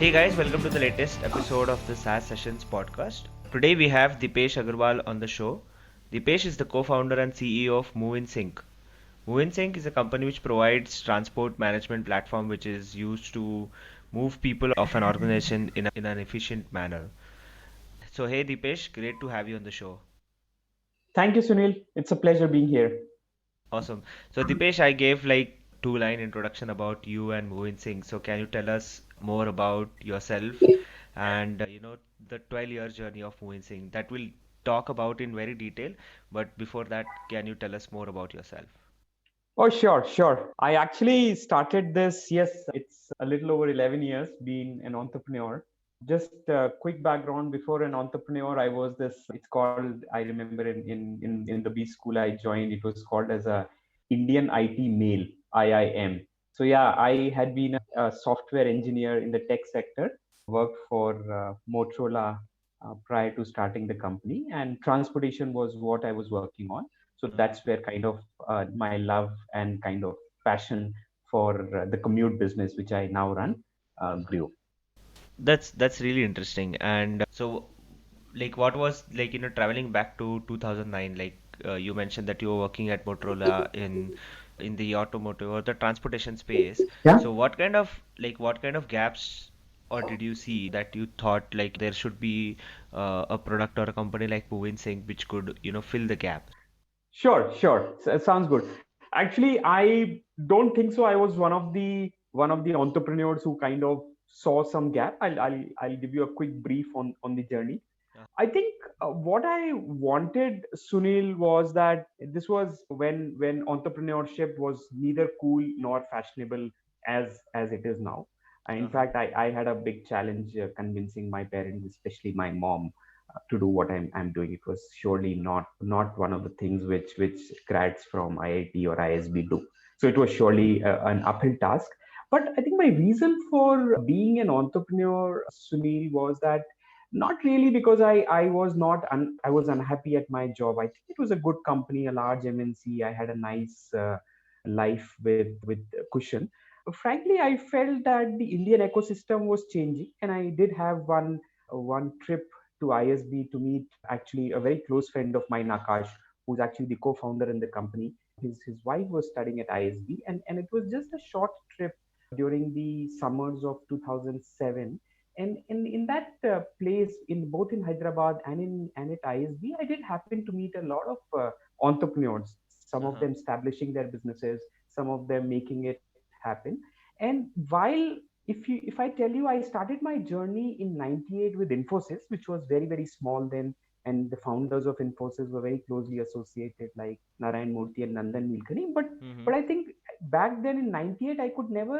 Hey guys, welcome to the latest episode of the SaaS Sessions podcast. Today we have Deepesh Agarwal on the show. Deepesh is the co-founder and CEO of MoveInSync. MoveInSync is a company which provides transport management platform which is used to move people of an organization in an efficient manner. So hey Deepesh, great to have you on the show. Thank you, Sunil. It's a pleasure being here. Awesome. So Deepesh, I gave like two-line introduction about you and MoveInSync. So can you tell us more about yourself and the 12-year journey of MoveInSync that we'll talk about in very detail. But before that, can you tell us more about yourself? Oh, sure. I actually started this, yes, it's a little over 11 years being an entrepreneur. Just a quick background before an entrepreneur, I was this, it's called, I remember in the B school I joined, it was called as a Indian IT Mail, IIM. So yeah, I had been a software engineer in the tech sector, worked for Motorola prior to starting the company, and transportation was what I was working on. So that's where kind of my love and kind of passion for the commute business, which I now run, grew. That's really interesting. And so, like, what was like traveling back to 2009? Like, you mentioned that you were working at Motorola in the automotive or the transportation space. Yeah. So, what kind of gaps or did you see that you thought like there should be a product or a company like MoveInSync which could fill the gap? Sure. Sounds good. Actually, I don't think so. I was one of the entrepreneurs who kind of saw some gap. I'll give you a quick brief on the journey. I think what I wanted, Sunil, was that this was when entrepreneurship was neither cool nor fashionable as it is now. In Uh-huh. fact, I had a big challenge convincing my parents, especially my mom, to do what I'm doing. It was surely not one of the things which grads from IIT or ISB do. So it was surely an uphill task. But I think my reason for being an entrepreneur, Sunil, was that not really because I was not I was unhappy at my job. I think it was a good company, a large MNC. I had a nice life with cushion. Frankly, I felt that the Indian ecosystem was changing, and I did have one trip to ISB to meet actually a very close friend of mine, Akash, who's actually the co-founder in the company. His wife was studying at ISB, and it was just a short trip during the summers of 2007. And in that place, in both in Hyderabad and at ISB, I did happen to meet a lot of entrepreneurs. Some of Uh-huh. them establishing their businesses, some of them making it happen. And while if I tell you, I started my journey in '98 with Infosys, which was very small then, and the founders of Infosys were very closely associated, like Narayan Murthy and Nandan Nilekani. But Mm-hmm. I think back then in '98, I could never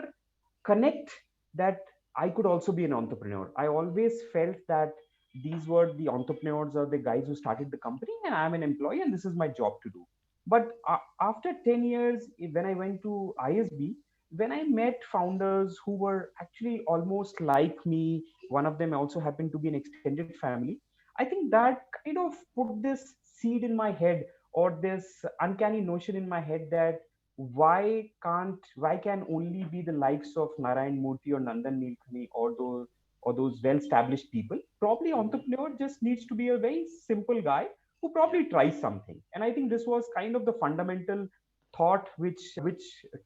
connect that I could also be an entrepreneur. I always felt that these were the entrepreneurs or the guys who started the company, and I'm an employee, and this is my job to do. But after 10 years, when I went to ISB, when I met founders who were actually almost like me, one of them also happened to be an extended family. I think that kind of put this seed in my head, or this uncanny notion in my head, that why can only be the likes of Narayan Murthy or Nandan Nilekani or those well established people. Probably Mm-hmm. entrepreneur just needs to be a very simple guy who probably tries something. And I think this was kind of the fundamental thought which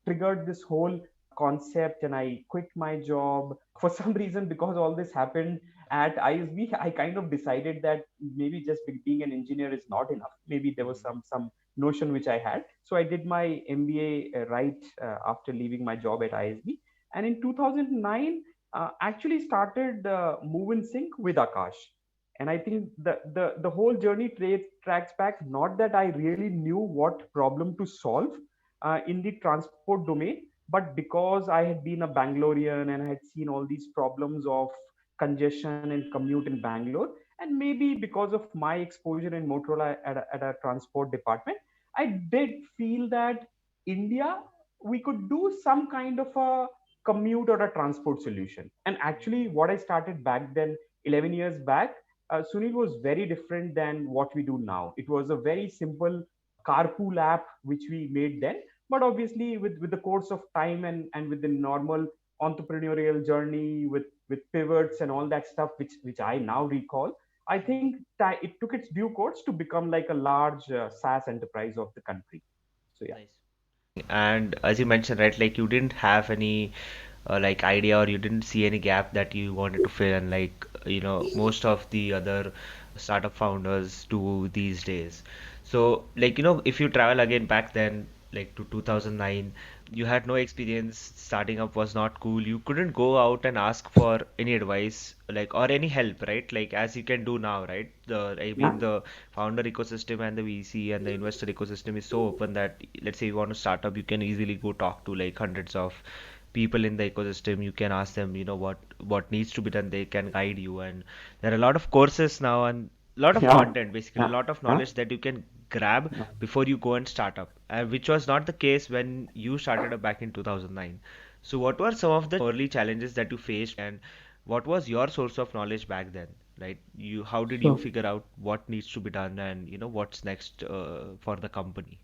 triggered this whole concept. And I quit my job for some reason. Because all this happened at ISB, I kind of decided that maybe just being an engineer is not enough. Maybe there was Mm-hmm. some notion which I had. So I did my MBA right after leaving my job at ISB. And in 2009, actually started Move in Sync with Akash. And I think the whole journey tracks back, not that I really knew what problem to solve in the transport domain, but because I had been a Bangalorean and I had seen all these problems of congestion and commute in Bangalore. And maybe because of my exposure in Motorola at a transport department, I did feel that India, we could do some kind of a commute or a transport solution. And actually, what I started back then, 11 years back, Sunil, was very different than what we do now. It was a very simple carpool app which we made then. But obviously, with the course of time and with the normal entrepreneurial journey with pivots and all that stuff, which I now recall, I think it took its due course to become like a large SaaS enterprise of the country. So yeah. Nice. And as you mentioned, right, like you didn't have any like idea or you didn't see any gap that you wanted to fill, and like most of the other startup founders do these days. So like if you travel again back then, like to 2009, you had no experience, starting up was not cool, you couldn't go out and ask for any advice like or any help, right? Like as you can do now, right? I Yeah. mean the founder ecosystem and the VC and the investor ecosystem is so open that let's say you want to start up, you can easily go talk to like hundreds of people in the ecosystem. You can ask them, what needs to be done. They can guide you, and there are a lot of courses now and a lot of Yeah. content, basically a Yeah. lot of Yeah. knowledge that you can grab before you go and start up, which was not the case when you started up back in 2009. So what were some of the early challenges that you faced, and what was your source of knowledge back then? Right? How did you So figure out what needs to be done, and what's next for the company?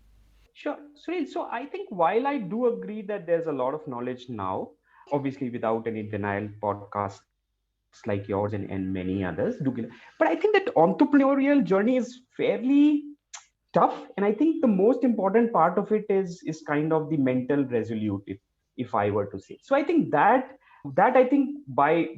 sure. Sunil, so I think while I do agree that there's a lot of knowledge now, obviously without any denial, podcasts like yours and many others do give, but I think that entrepreneurial journey is fairly tough. And I think the most important part of it is kind of the mental resolute, if I were to say. So I think that I think by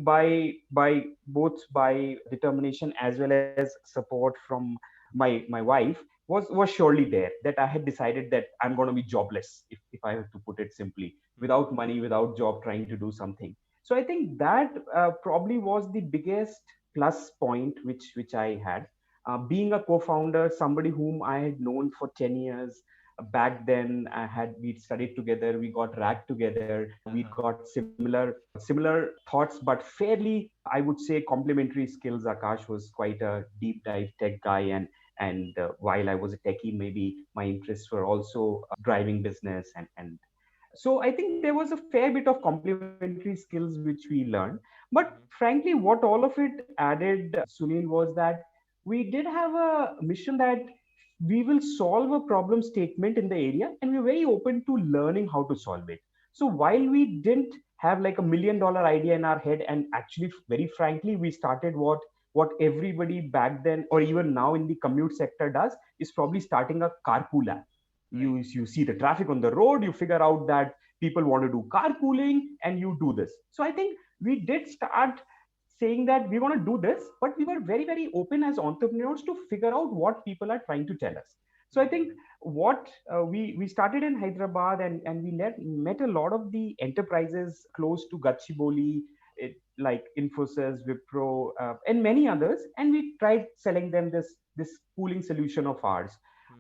both by determination as well as support from my wife was surely there, that I had decided that I'm going to be jobless, if I have to put it simply, without money, without job, trying to do something. So I think that probably was the biggest plus point which I had. Being a co-founder, somebody whom I had known for 10 years back then, we studied together, we got racked together, we got similar thoughts, but fairly, I would say, complementary skills. Akash was quite a deep dive tech guy, and while I was a techie, maybe my interests were also driving business, and so I think there was a fair bit of complementary skills which we learned. But frankly, what all of it added, Sunil, was that we did have a mission that we will solve a problem statement in the area, and we're very open to learning how to solve it. So while we didn't have like $1 million idea in our head, and actually, very frankly, we started what everybody back then or even now in the commute sector does, is probably starting a carpool app. You see the traffic on the road, you figure out that people want to do carpooling, and you do this. So I think we did start saying that we want to do this, but we were very open as entrepreneurs to figure out what people are trying to tell us. So I think what we started in Hyderabad, and we met a lot of the enterprises close to Gachibowli, like Infosys, Wipro, and many others, and we tried selling them this pooling solution of ours.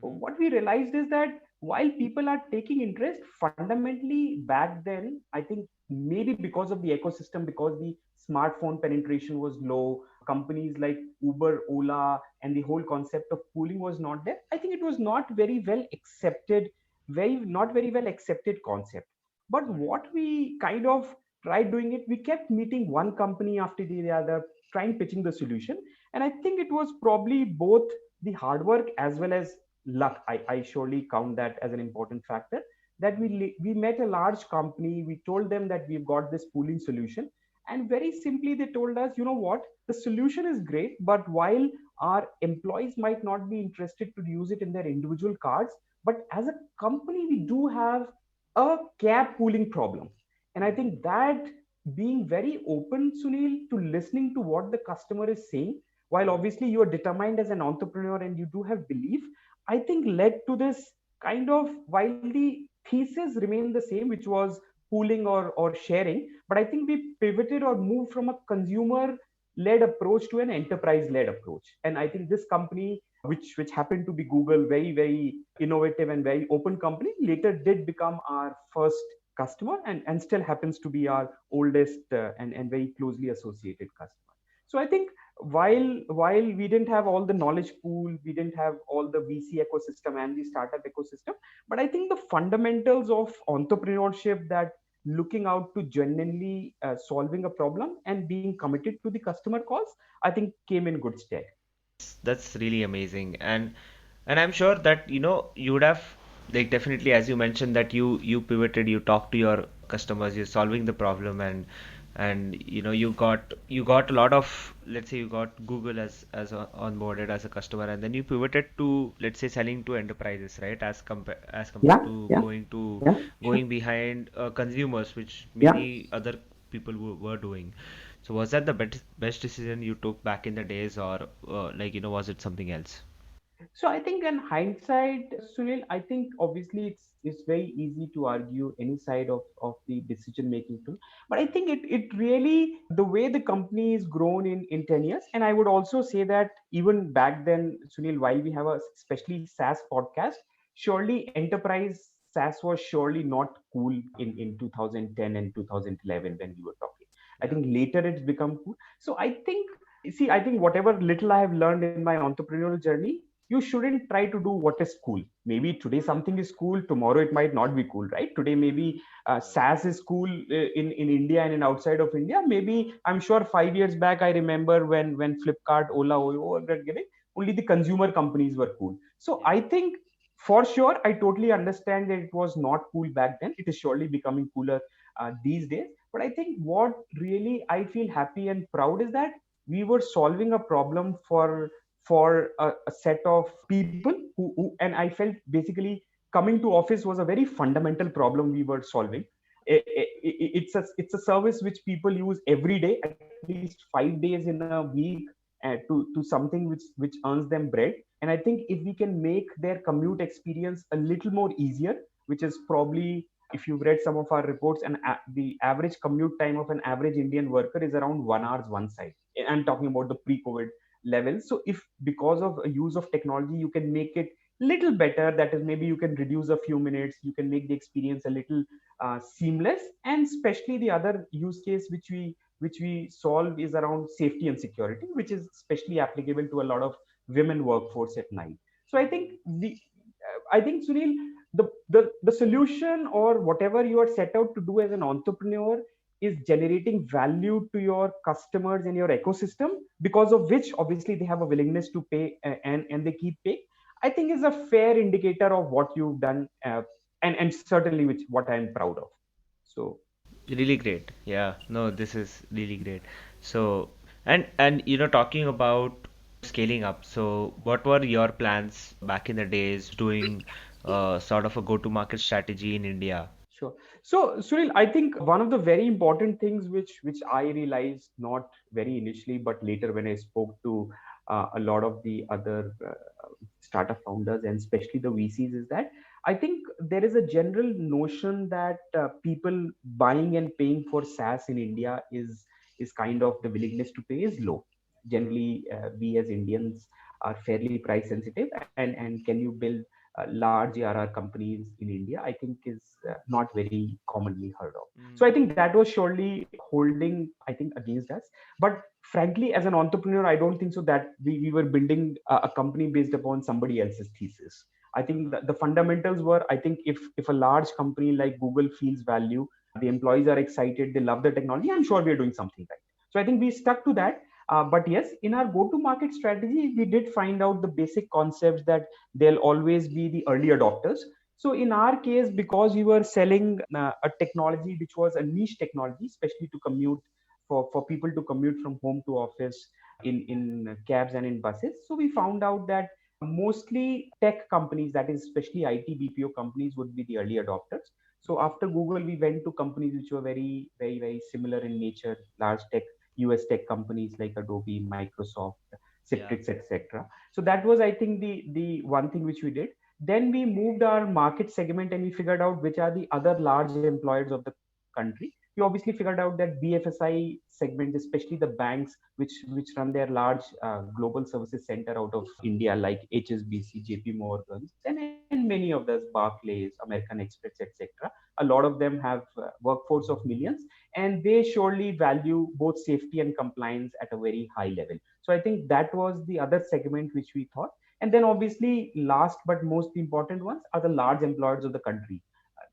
What we realized is that while people are taking interest, fundamentally back then, I think maybe because of the ecosystem, because the smartphone penetration was low, companies like Uber, Ola, and the whole concept of pooling was not there. I think it was not very well accepted, very not very well accepted concept. But what we kind of tried doing it, we kept meeting one company after the other, trying pitching the solution. And I think it was probably both the hard work as well as luck. I surely count that as an important factor, that we met a large company, we told them that we've got this pooling solution, and very simply they told us, you know what, the solution is great, but while our employees might not be interested to use it in their individual cards, but as a company we do have a cab pooling problem. And I think that being very open, Sunil, to listening to what the customer is saying, while obviously you are determined as an entrepreneur and you do have belief, I think led to this kind of, while the thesis remained the same, which was pooling or sharing, but I think we pivoted or moved from a consumer led approach to an enterprise led approach. And I think this company, which happened to be Google, very innovative and very open company, later did become our first customer, and still happens to be our oldest and very closely associated customer. So I think while we didn't have all the knowledge pool, we didn't have all the VC ecosystem and the startup ecosystem, but I think the fundamentals of entrepreneurship, that looking out to genuinely solving a problem and being committed to the customer cause, I think came in good stead. That's really amazing. And I'm sure that you would have. like definitely, as you mentioned that you pivoted, you talked to your customers, you're solving the problem, and you got a lot of, let's say you got Google as onboarded as a customer, and then you pivoted to, let's say, selling to enterprises, right? As compared Yeah, to yeah, yeah, sure. going behind consumers, which Yeah. many other people were doing. So was that the best decision you took back in the days, or was it something else? So I think in hindsight, Sunil, I think obviously it's very easy to argue any side of the decision making tool. But I think it really the way the company is grown in 10 years. And I would also say that even back then, Sunil, while we have a especially SaaS podcast, surely enterprise SaaS was surely not cool in 2010 and 2011 when we were talking. I Yeah. think later it's become cool. So I think, see, I think whatever little I have learned in my entrepreneurial journey, you shouldn't try to do what is cool. Maybe today something is cool, tomorrow it might not be cool, right? Today maybe SaaS is cool in India and in outside of India. Maybe I'm sure 5 years back I remember when Flipkart, Ola, Oyo were getting, only the consumer companies were cool. So Yeah. I think for sure I totally understand that it was not cool back then. It is surely becoming cooler these days. But I think what really I feel happy and proud is that we were solving a problem for a set of people who and I felt basically coming to office was a very fundamental problem we were solving. It's a service which people use every day, at least 5 days in a week, to something which earns them bread. And I think if we can make their commute experience a little more easier, which is probably, if you've read some of our reports, and the average commute time of an average Indian worker is around 1 hour one side. I'm talking about the pre-COVID levels. So if because of a use of technology you can make it little better, that is maybe you can reduce a few minutes, you can make the experience a little seamless. And especially the other use case which we solve is around safety and security, which is especially applicable to a lot of women workforce at night. So I think Sunil, the solution or whatever you are set out to do as an entrepreneur is generating value to your customers and your ecosystem, because of which obviously they have a willingness to pay, and they keep paying. I think is a fair indicator of what you've done, and certainly which what I'm proud of. So Really great. Yeah, no, this is really great. So, and talking about scaling up, so what were your plans back in the days doing sort of a go-to-market strategy in India? sure. So, Sunil, I think one of the very important things which I realized not very initially, but later when I spoke to a lot of the other startup founders and especially the VCs, is that I think there is a general notion that people buying and paying for SaaS in India is kind of the willingness to pay is low. Generally, we as Indians are fairly price sensitive, and can you build large ARR companies in India, I think is not very commonly heard of. So I Mm. think that was surely holding, I think, against us. But frankly, as an entrepreneur, I don't think so that we were building a company based upon somebody else's thesis. I think Uh-huh. the fundamentals were, I think if a large company like Google feels value, the employees are excited, they love the technology, I'm sure we are doing something right. So I think we stuck to that. But yes, in our go-to-market strategy, we did find out the basic concepts that there'll always be the early adopters. So in our case, because we were selling a technology which was a niche technology, especially to commute, for people to commute from home to office in cabs and in buses. So we found out that mostly tech companies, that is especially IT BPO companies, would be the early adopters. So after Google, we went to companies which were very, very, very similar in nature, large tech, US tech companies like Adobe, Microsoft, Yeah. Citrix, etc. So that was, I think, the one thing which we did. Then we moved our market segment and we figured out which are the other large employers of the country. We obviously figured out that BFSI segment, especially the banks which run their large global services center out of India, like HSBC, JP Morgans, and many others, Barclays, American Express, etc. A lot of them have workforce of millions, and they surely value both safety and compliance at a very high level. So I think that was the other segment which we thought. And then obviously, last but most important ones are the large employers of the country,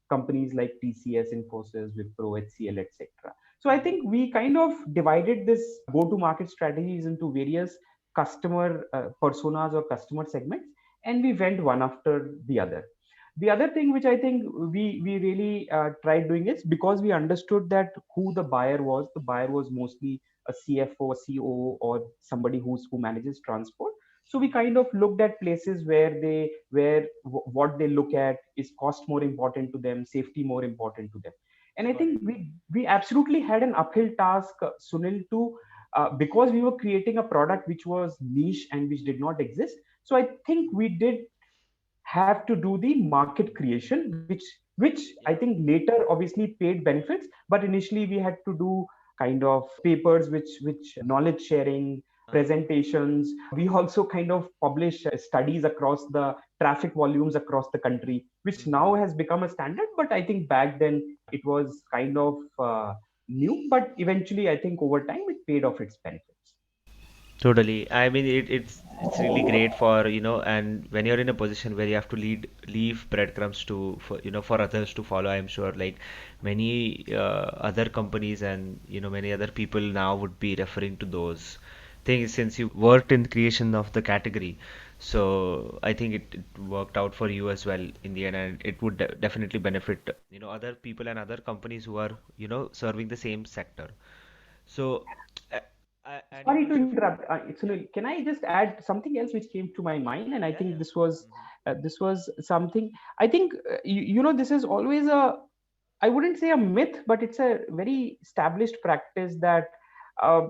companies like TCS, Infosys, Wipro, HCL, etc. So I Mm. think we kind of divided this go-to-market strategies into various customer personas or customer segments, and we went one after the other. The other thing which I think we really tried doing is, because we understood that who the buyer was. The buyer was mostly a CFO, a COO, or somebody who manages transport. So we kind of looked at places where what they look at is cost more important to them, safety more important to them. And I Got think it. we absolutely had an uphill task, Sunil, to because we were creating a product which was niche and which did not exist. So I think we did have to do the market creation, which I Yeah. think later obviously paid benefits. But initially we had to do kind of papers which knowledge sharing, Uh-huh. presentations. We also kind of publish studies across the traffic volumes across the country, which now Mm-hmm. has become a standard. But I think back then it was kind of new, but eventually I think over time it paid off its benefits. Totally. I mean, it's really great for, and when you're in a position where you have to leave breadcrumbs to for for others to follow, I'm sure like many other companies and many other people now would be referring to those things since you worked in creation of the category. So I think it worked out for you as well in the end, and it would definitely benefit other people and other companies who are serving the same sector. So, uh, and Sorry to shift. interrupt. Sunil, can I just add something else which came to my mind? And I Yeah, think yeah. this was something. I think this is always a, I wouldn't say a myth, but it's a very established practice that uh,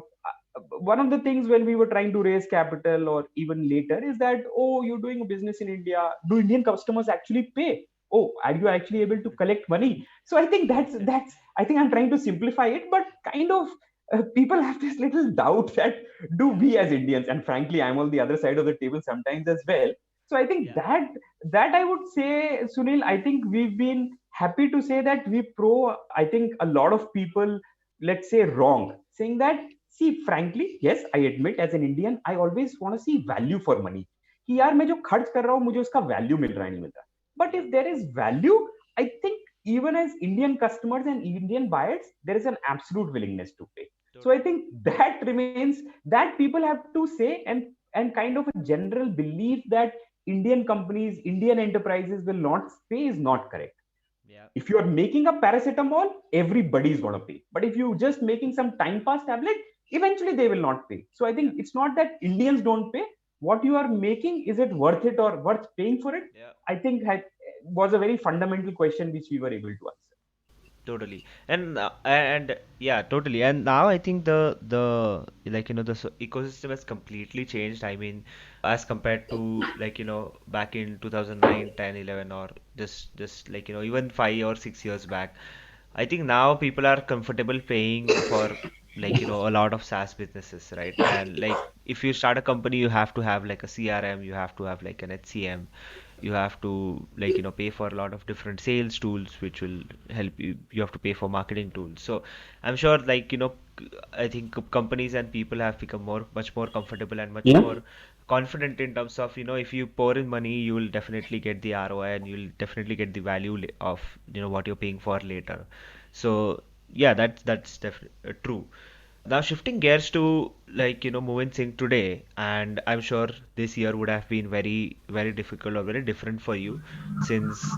one of the things when we were trying to raise capital or even later is that, oh, you're doing a business in India. Do Indian customers actually pay? Oh, are you actually able to collect money? So I think that's. I think I'm trying to simplify it, but kind of people have this little doubt that do Yeah, we as Indians, and frankly, I'm on the other side of the table sometimes as well. So I think yeah. that I would say, Sunil, I think we've been happy to say that we pro. I think a lot of people, let's say, wrong, saying that, see, frankly, yes, I admit as an Indian, I always want to see value for money. कि यार मैं जो खर्च कर रहा हूँ मुझे उसका वैल्यू मिल रहा है नहीं मिल रहा. But Yeah, if there is value, I think even as Indian customers and Indian buyers, there is an absolute willingness to pay. So I totally. think that remains, that people have to say, and kind of a general belief that Indian companies, Indian enterprises will not pay is not correct. Yeah, If you are making a paracetamol, everybody is going to pay. But if you just making some time pass tablet, eventually they will not pay. So I yeah, think it's not that Indians don't pay. What you are making, is it worth it or worth paying for it? yeah. I think was a very fundamental question which we were able to answer. Totally. And yeah, totally. And now I think the like the ecosystem has completely changed. I mean, as compared to like back in 2009, 10, 11, or just like even 5 or 6 years back. I think now people are comfortable paying for like a lot of SaaS businesses, right? And like if you start a company, you have to have like a CRM, you have to have like an HCM, you have to like pay for a lot of different sales tools which will help you. You have to pay for marketing tools. So I'm sure like I think companies and people have become much more comfortable and much Yeah. more confident in terms of if you pour in money, you will definitely get the ROI and you'll definitely get the value of what you're paying for later. So yeah, that's definitely true. Now shifting gears to like MoveInSync today, and I'm sure this year would have been very difficult or very different for you since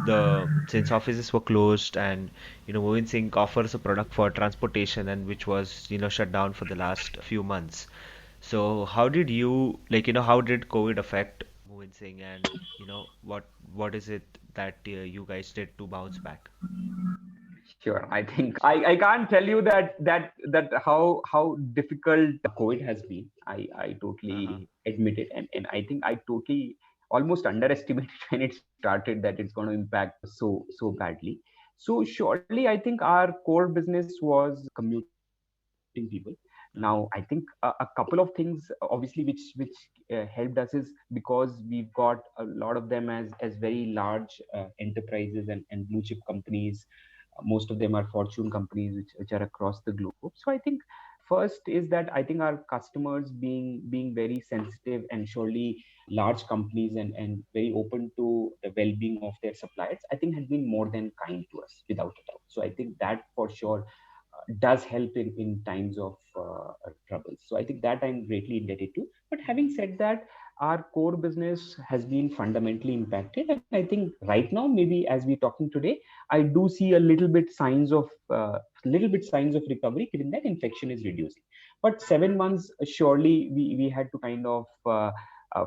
offices were closed and MoveInSync offers a product for transportation and which was shut down for the last few months. So how did you like how did COVID affect MoveInSync and what is it that you guys did to bounce back? Sure. I think I can't tell you that how difficult COVID has been. I Uh-huh. totally admit it. And I think I totally almost underestimated when it started that it's going to impact so badly. So surely I think our core business was commuting people. Now I think a couple of things obviously which helped us is because we've got a lot of them as very large enterprises and blue chip companies. Most of them are fortune companies which are across the globe. So I think first is that I think our customers being very sensitive, and surely large companies and very open to the well-being of their suppliers, I think has been more than kind to us without a doubt. So I think that for sure does help in times of troubles. So I think that I'm greatly indebted to. But having said that, our core business has been fundamentally impacted. And I think right now, maybe as we're talking today, I do see a little bit signs of recovery, given that infection is reducing. But 7 months, surely we had to kind of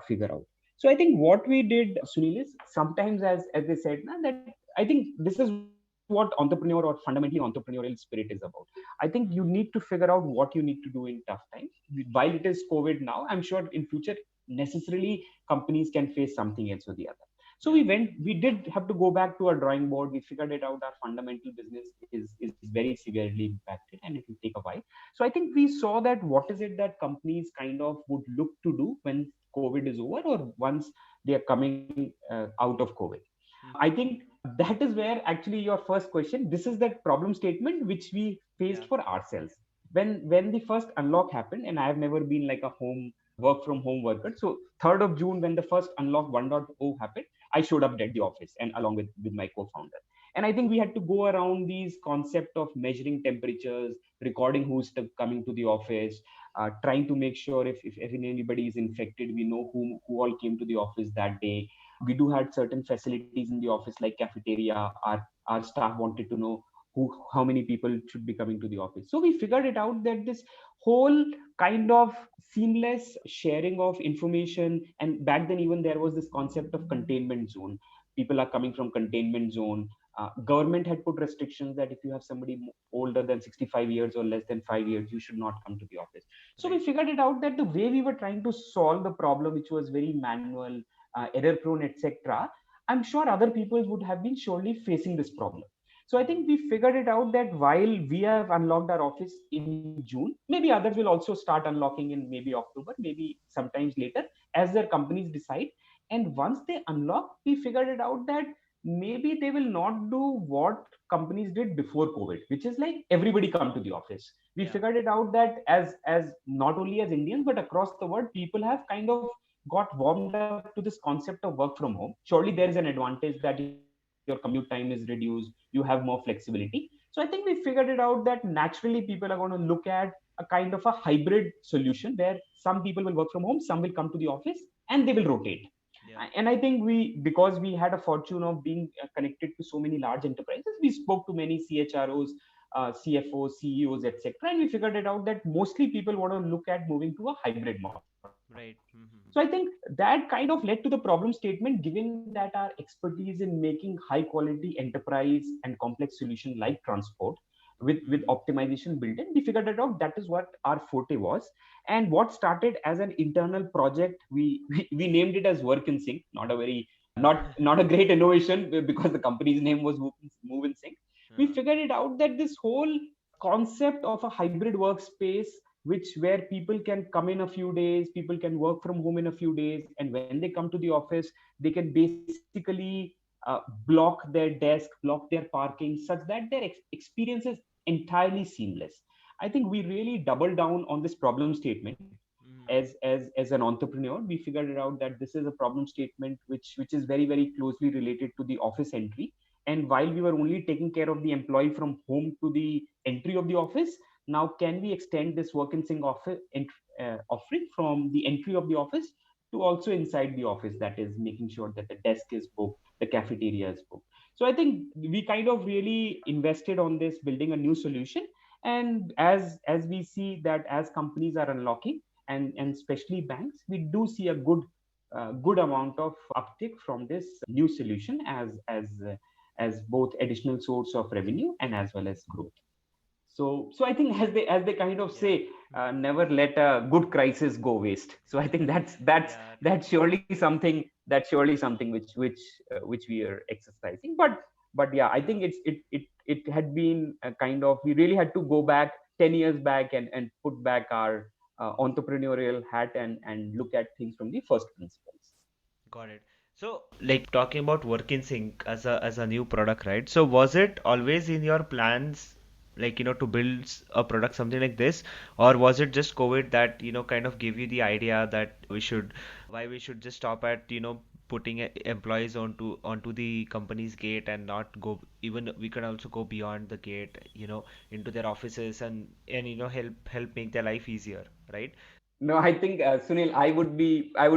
figure out. So I think what we did, Sunil, is sometimes, as they said, na, that I think this is what entrepreneur or fundamentally entrepreneurial spirit is about. I think you need to figure out what you need to do in tough times. While it is COVID now, I'm sure in future necessarily companies can face something else or the other. So Yeah. we did have to go back to our drawing board. We figured it out. Our fundamental business is very severely impacted, and it will take a while. So I think we saw that what is it that companies kind of would look to do when COVID is over, or once they are coming out of COVID. I Mm-hmm. think that is where actually your first question. This is that problem statement which we faced Yeah. for ourselves when the first unlock happened. And I have never been like a home work from home worker. So 3rd of June, when the first unlock 1.0 happened, I showed up at the office and along with my co-founder. And I think we had to go around these concept of measuring temperatures, recording who's coming to the office, trying to make sure if anybody is infected, we know who all came to the office that day. We do had certain facilities in the office like cafeteria. Our staff wanted to know how many people should be coming to the office. So we figured it out that this whole kind of seamless sharing of information. And back then even there was this concept of containment zone. People are coming from containment zone. Government had put restrictions that if you have somebody older than 65 years or less than 5 years, you should not come to the office. So we Right. figured it out that the way we were trying to solve the problem, which was very manual, error prone, etc., I'm sure other people would have been surely facing this problem. So I Mm-hmm. think we figured it out that while we have unlocked our office in June, maybe others will also start unlocking in maybe October, maybe sometimes later, as their companies decide. And once they unlock, we figured it out that maybe they will not do what companies did before COVID, which is like everybody come to the office. We Yeah. figured it out that as not only as Indians but across the world, people have kind of got warmed up to this concept of work from home. Surely there is an Mm-hmm. advantage that your commute time is reduced, you have more flexibility. So I think we figured it out that naturally people are going to look at a kind of a hybrid solution where some people will work from home, some will come to the office, and they will rotate. Yeah. And I think because we had a fortune of being connected to so many large enterprises, we spoke to many CHROs, CFOs, CEOs, etc., and we figured it out that mostly people want to look at moving to a hybrid model. Right. So I Mm-hmm. think that kind of led to the problem statement, given that our expertise in making high quality enterprise and complex solution like transport with Mm-hmm. optimization built in. We figured it out. That is what our forte was. And what started as an internal project, we named it as Work in Sync. Not a very not a great innovation, because the company's name was Move in Sync. We Uh-huh. figured it out that this whole concept of a hybrid workspace, which where people can come in a few days, people can work from home in a few days, and when they come to the office, they can basically block their desk, block their parking, such that their experience is entirely seamless. I think we really doubled down on this problem statement. Mm-hmm. As an entrepreneur, we figured it out that this is a problem statement which is very very closely related to the office entry. And while we were only taking care of the employee from home to the entry of the office, now can we extend this work in sync offering from the entry of the office to also inside the office, that is making sure that the desk is booked, the cafeteria is booked. So I think we kind of really invested on this, building a new solution. And as we see that as companies are unlocking, and especially banks, we do see a good amount of uptick from this new solution as both additional source of revenue and as well as growth. So I think as they kind of Yeah. say, never let a good crisis go waste. So I think Yeah. that's surely something which we are exercising. But yeah, I think it had been a kind of, we really had to go back 10 years back and put back our entrepreneurial hat and look at things from the first principles. Got it. So, like talking about Work in Sync as a new product, right? So, was it always in your plans, like to build a product something like this, or was it just COVID that kind of gave you the idea that why we should just stop at putting employees onto the company's gate and not go, even we can also go beyond the gate, into their offices and help make their life easier, right? No, I think Sunil, I would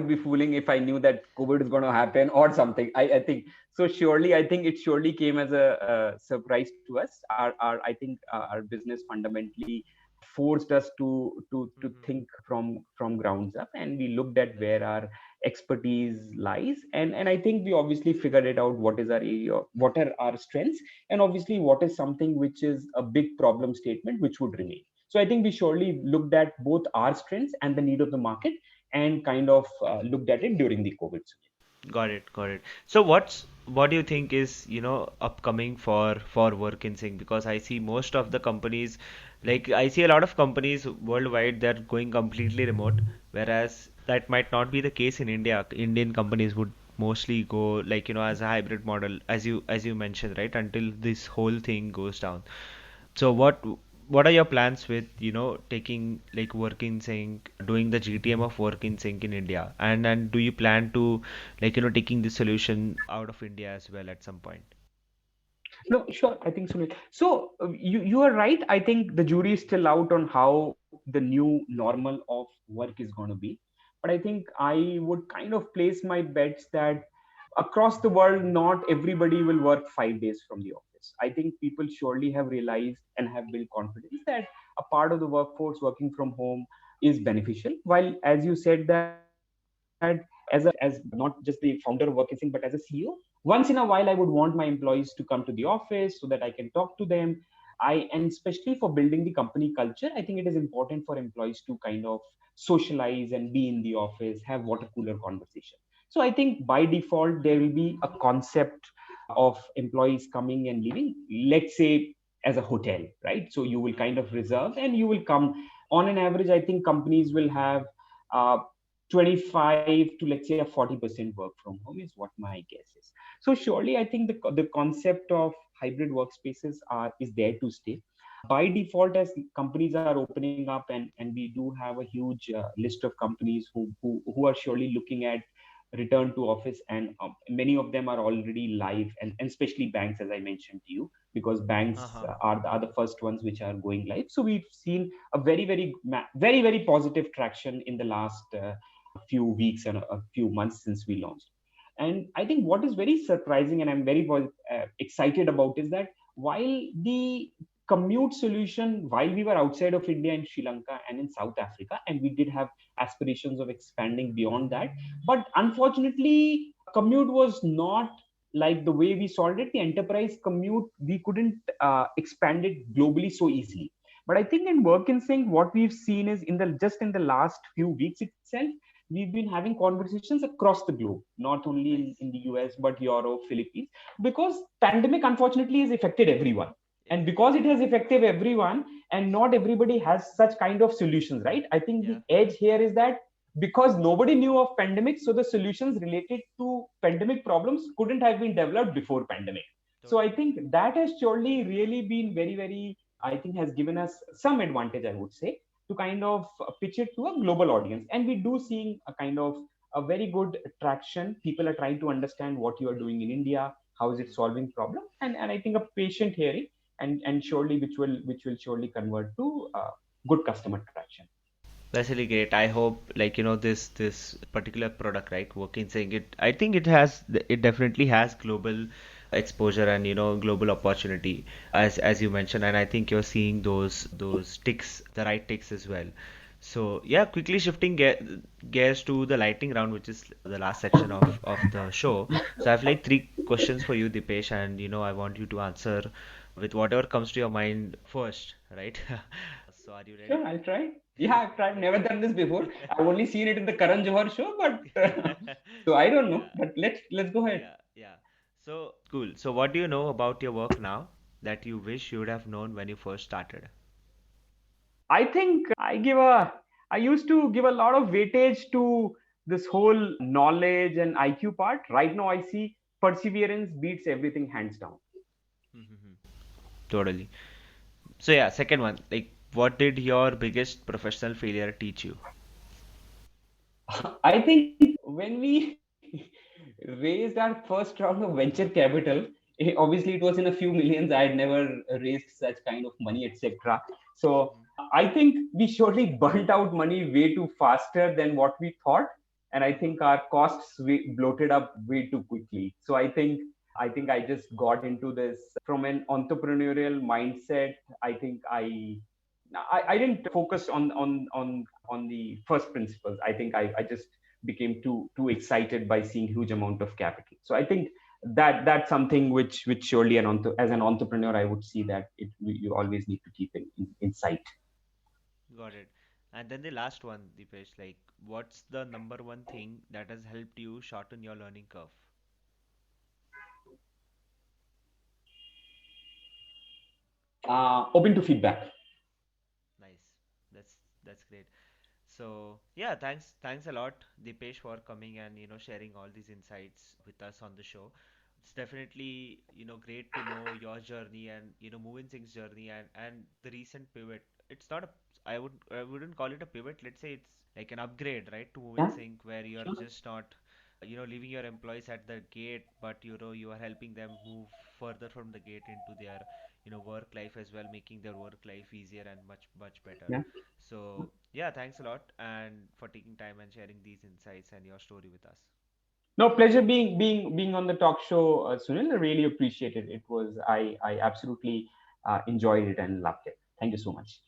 be fooling if I knew that COVID is going to happen or something. I think so. Surely, I think it surely came as a surprise to us. Our I think our business fundamentally forced us to Mm-hmm. think from grounds up, and we looked at That's where right. our expertise lies, and I think we obviously figured it out. What is our area? What are our strengths? And obviously, what is something which is a big problem statement which would remain. So I think we surely looked at both our strengths and the need of the market, and kind of looked at it during the COVID. Got it, got it. So what do you think is, upcoming for work in sync? Because I see most of the companies, like I see a lot of companies worldwide that are going completely remote, whereas that might not be the case in India. Indian companies would mostly go like, as a hybrid model, as you mentioned, right? Until this whole thing goes down. So what are your plans with, taking like work in sync, doing the GTM of work in sync in India? And do you plan to like, taking this solution out of India as well at some point? No, sure. I think Sunil. So you are right. I think the jury is still out on how the new normal of work is going to be. But I think I would kind of place my bets that across the world, not everybody will work 5 days from the office. I think people surely have realized and have built confidence that a part of the workforce working from home is beneficial. While, as you said, that as not just the founder of Work Insync, but as a CEO, once in a while I would want my employees to come to the office so that I can talk to them. And especially for building the company culture, I think it is important for employees to kind of socialize and be in the office, have water cooler conversation. So I think by default there will be a concept of employees coming and leaving, let's say as a hotel, right? So you will kind Mm-hmm. of reserve and you will come. On an average, I think companies will have uh, 25 to, let's say, a 40% work from home is what my guess is. So surely I think the concept of hybrid workspaces is there to stay. By default, as companies are opening up, and we do have a huge list of companies who are surely looking at return to office, and many of them are already live, and especially banks, as I mentioned to you, because banks Uh-huh. are the first ones which are going live. So we've seen a very positive traction in the last few weeks and a few months since we launched. And I think what is very surprising and I'm very excited about is that while the commute solution, while we were outside of India, in Sri Lanka and in South Africa, and we did have aspirations of expanding beyond that, but unfortunately, commute was not like the way we solved it. The enterprise commute, we couldn't expand it globally so easily. But I think in Work in Sync, what we've seen is in the last few weeks itself, we've been having conversations across the globe, not only Nice. in the US, but Europe, Philippines, because pandemic unfortunately has affected everyone. And Yeah. because it has affected everyone, and not everybody has such kind of solutions, right? I think Yeah. the edge here is that because nobody knew of pandemic, so the solutions related to pandemic problems couldn't have been developed before pandemic. So I Totally. think that has surely really been very, I think has given us some advantage, I would say, to kind of pitch it to a global audience. And we do seeing a kind of a very good traction. People are trying to understand what you are doing in India, how is it Mm-hmm. solving problem, and I think a patient hearing, and surely which will surely convert to good customer traction. That's really great. I hope like this particular product, right, working saying it. I think it definitely has global exposure and global opportunity as you mentioned, and I think you're seeing those ticks, the right ticks as well. So yeah, quickly shifting gears to the lightning round, which is the last section of the show. So I have like three questions for you, Dipesh, and I want you to answer with whatever comes to your mind first, right? So are you ready? Sure, I'll try. Yeah, I've tried. Never done this before. I've only seen it in the Karan Johar show, but so I don't know. Yeah, But let's go ahead. yeah, yeah. So cool. So what do you know about your work now that you wish you would have known when you first started? I think I used to give a lot of weightage to this whole knowledge and IQ part. Right now, I see perseverance beats everything hands down. Totally. So yeah, second one, like what did your biggest professional failure teach you? I think when we raised our first round of venture capital, obviously it was in a few millions. I had never raised such kind of money, etc. So I think we surely burnt out money way too faster than what we thought, and I think our costs bloated up way too quickly. So I think I just got into this from an entrepreneurial mindset. I think I didn't focus on the first principles. I think I just became too excited by seeing huge amount of capital. So I think that's something which surely as an entrepreneur I would see that you always need to keep in sight. Got it. And then the last one, Deepesh, like what's the number one thing that has helped you shorten your learning curve? Open to feedback. Nice. That's great. So yeah, thanks a lot, Dipesh, for coming and sharing all these insights with us on the show. It's definitely great to know your journey and Moving Sync's journey and the recent pivot. It's not a I wouldn't call it a pivot. Let's say it's like an upgrade, right, to Moving Yeah, Sync, where you're sure. just not leaving your employees at the gate, but you are helping them move further from the gate into their work life as well, making their work life easier and much better. Yeah. So, yeah, thanks a lot and for taking time and sharing these insights and your story with us. No, pleasure being on the talk show, Sunil. I really appreciate it. It was I absolutely enjoyed it and loved it. Thank you so much.